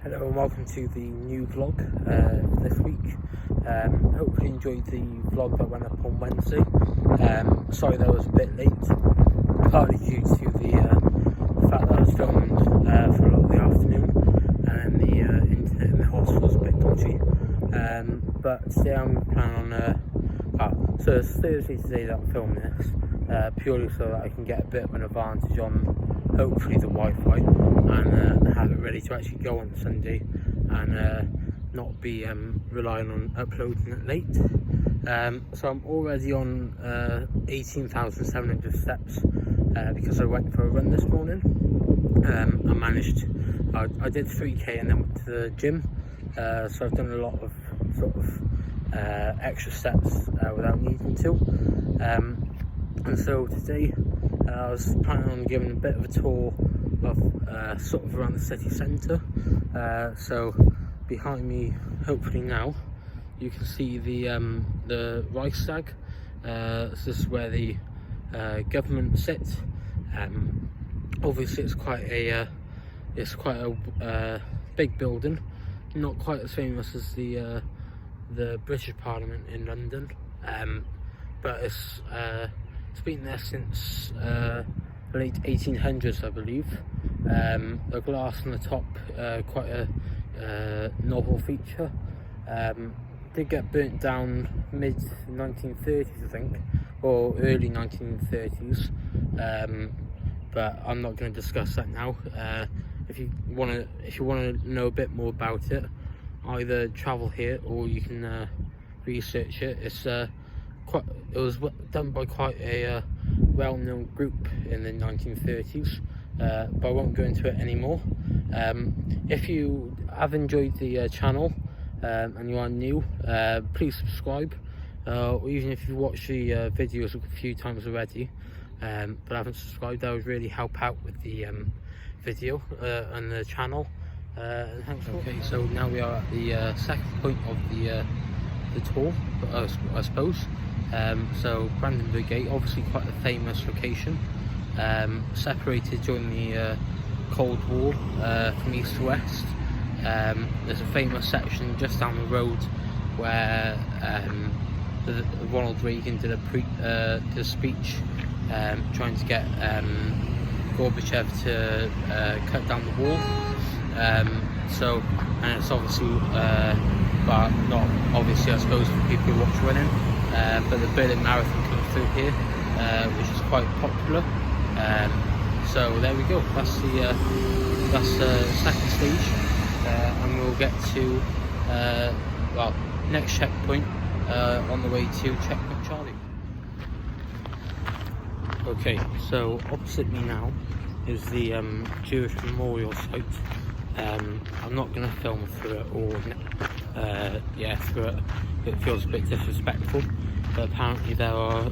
Hello and welcome to the new vlog this week. Hopefully you enjoyed the vlog that went up on Wednesday. Sorry that I was a bit late, partly due to the fact that I was filmed for a lot of the afternoon and the internet in the house was a bit dodgy. But today I'm planning on, so it's Thursday today that I'm filming this, purely so that I can get a bit of an advantage on hopefully the Wi-Fi and have it ready to actually go on Sunday and not be relying on uploading it late. So I'm already on 18,700 steps because I went for a run this morning. I did 3k and then went to the gym, so I've done a lot of sort of extra steps without needing to. And so today I was planning on giving a bit of a tour of sort of around the city centre. So behind me, hopefully now, you can see the Reichstag. So this is where the government sits. Obviously, it's quite a big building, not quite as famous as the British Parliament in London, but it's been there since late 1800s, I believe. The glass on the top, quite a novel feature. Did get burnt down mid 1930s, I think, or early 1930s. But I'm not going to discuss that now. If you want to know a bit more about it, either travel here or you can research it. It was done by quite a well-known group in the 1930s, but I won't go into it anymore. If you have enjoyed the channel and you are new, please subscribe, or even if you've watched the videos a few times already but haven't subscribed, that would really help out with the video and the channel. Thanks. Okay, so now we are at the second point of the tour, I suppose. So Brandenburg Gate, obviously quite a famous location, separated during the Cold War from east to west. There's a famous section just down the road where Ronald Reagan did a speech trying to get Gorbachev to cut down the wall. And it's obviously, but not obviously, I suppose, for people who watch running, but the Berlin Marathon comes through here, which is quite popular. So there we go. That's the second stage, and we'll get to next checkpoint on the way to checkpoint Charlie. Okay, so opposite me now is the Jewish memorial site. I'm not going to film through it or through it. It feels a bit disrespectful, but apparently there are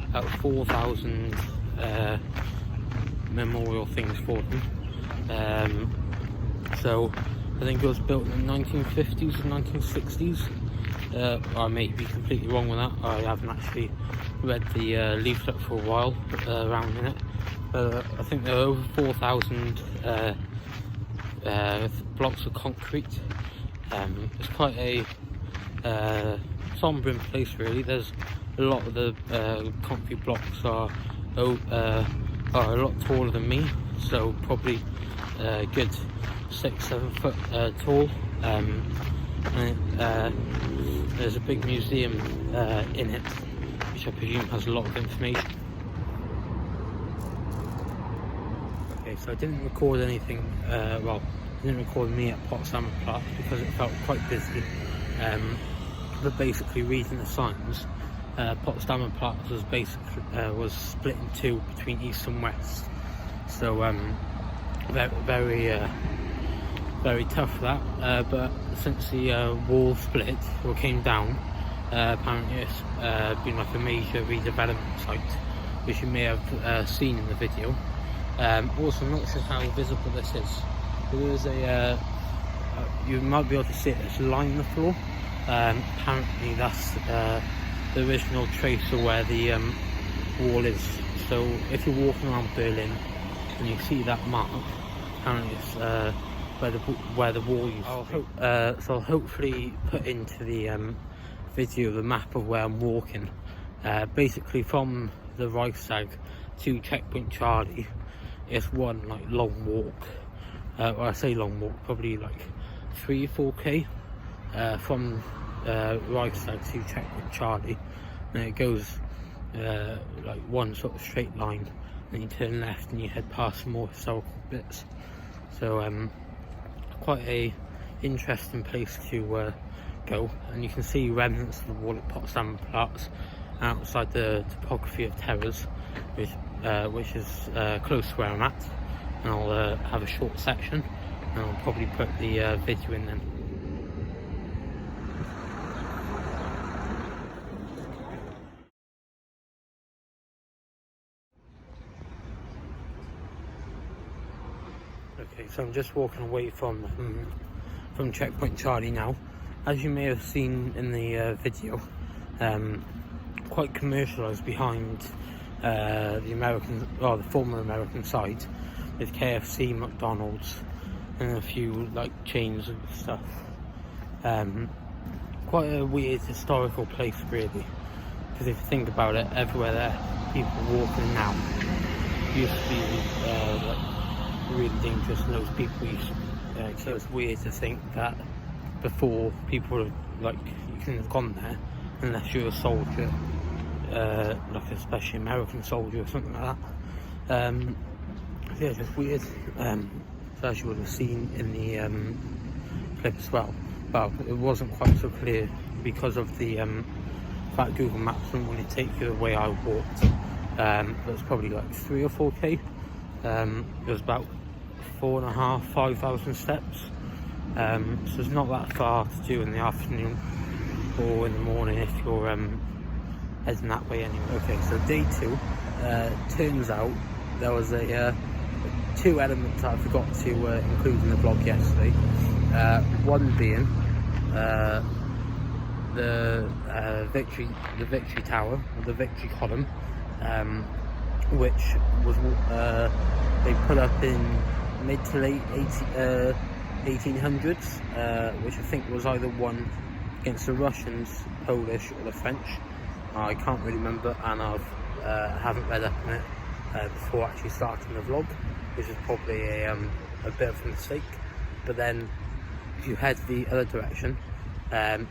about 4,000 memorial things for them. So I think it was built in the 1950s and 1960s. I may be completely wrong with that. I haven't actually read the leaflet for a while around in it. I think there are over 4,000 blocks of concrete. It's quite a sombering place, really. There's a lot of the concrete blocks are a lot taller than me, so probably a good 6-7 foot tall. There's a big museum in it, which I presume has a lot of information. Okay, so I didn't record anything, I didn't record me at Potsdamer Platz because it felt quite busy. But basically, reading the signs, Potsdamer Platz was split in two between east and west. So very tough for that. But since the wall split or came down, apparently it's been like a major redevelopment site, which you may have seen in the video. Also, I'm not sure how visible this is. There is you might be able to see it, there's a line on the floor. Apparently that's the original trace of where the wall is. So if you're walking around Berlin and you see that mark, apparently it's where the wall used to be. So I'll hopefully put into the video the map of where I'm walking. Basically from the Reichstag to Checkpoint Charlie, it's one like long walk. Well, I say long walk, probably like 3 or 4k from Reichstag to Checkpoint Charlie, and it goes like one sort of straight line, and you turn left and you head past some more historical bits. So quite a interesting place to go, and you can see remnants of the wall at Potsdam Platz outside the topography of Terrace, which is close to where I'm at, and I'll have a short section and I'll probably put the video in then. Okay, so I'm just walking away from Checkpoint Charlie now. As you may have seen in the video, quite commercialised behind the former American side, with KFC, McDonald's, and a few like chains and stuff. Quite a weird historical place, really, because if you think about it, everywhere there, people walking now used to be like really dangerous, and those people used to, so it's weird to think that before people were, like, you couldn't have gone there unless you're a soldier, like especially American soldier or something like that. Yeah, just weird. So as you would have seen in the clip as well, it wasn't quite so clear because of the fact Google Maps didn't really take you the way I walked. It was probably like 3 or 4k. It was about 4,500 steps. So it's not that far to do in the afternoon or in the morning if you're heading that way anyway. Okay, so day 2, turns out there was two elements I forgot to include in the vlog yesterday. One being the victory tower, or the victory column, which was they put up in mid to late 1800s, which I think was either one against the Russians, Polish, or the French. I can't really remember, and I haven't read up on it before actually starting the vlog, which is probably a bit of a mistake. But then if you head the other direction,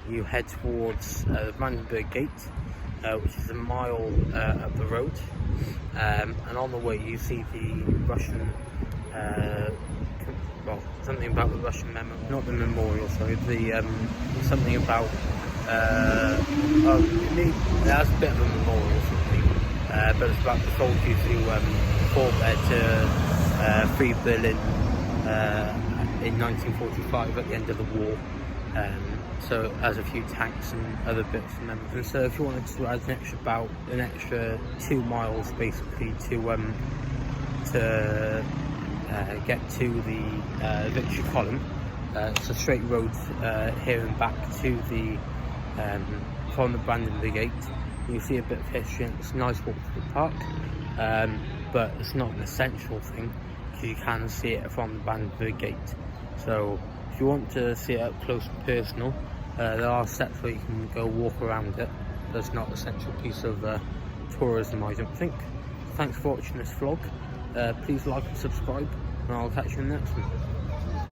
you head towards the Brandenburg Gate, which is a mile up the road, and on the way you see the Russian, well, something about the Russian not the memorial, sorry, the something about, it has a bit of a memorial or something, but it's about the soldiers who fought there to free Berlin in 1945 at the end of the war. So it has a few tanks and other bits and memories. And so if you wanted to add an extra 2 miles basically to get to the victory column, it's a straight road here and back to the from the Brandenburg Gate. You see a bit of history, and it's a nice walk to the park, but it's not an essential thing because you can see it from the Brandenburg Gate. So if you want to see it up close and personal, there are steps where you can go walk around it, but it's not an essential piece of tourism, I don't think. Thanks for watching this vlog. Please like and subscribe, and I'll catch you in the next one.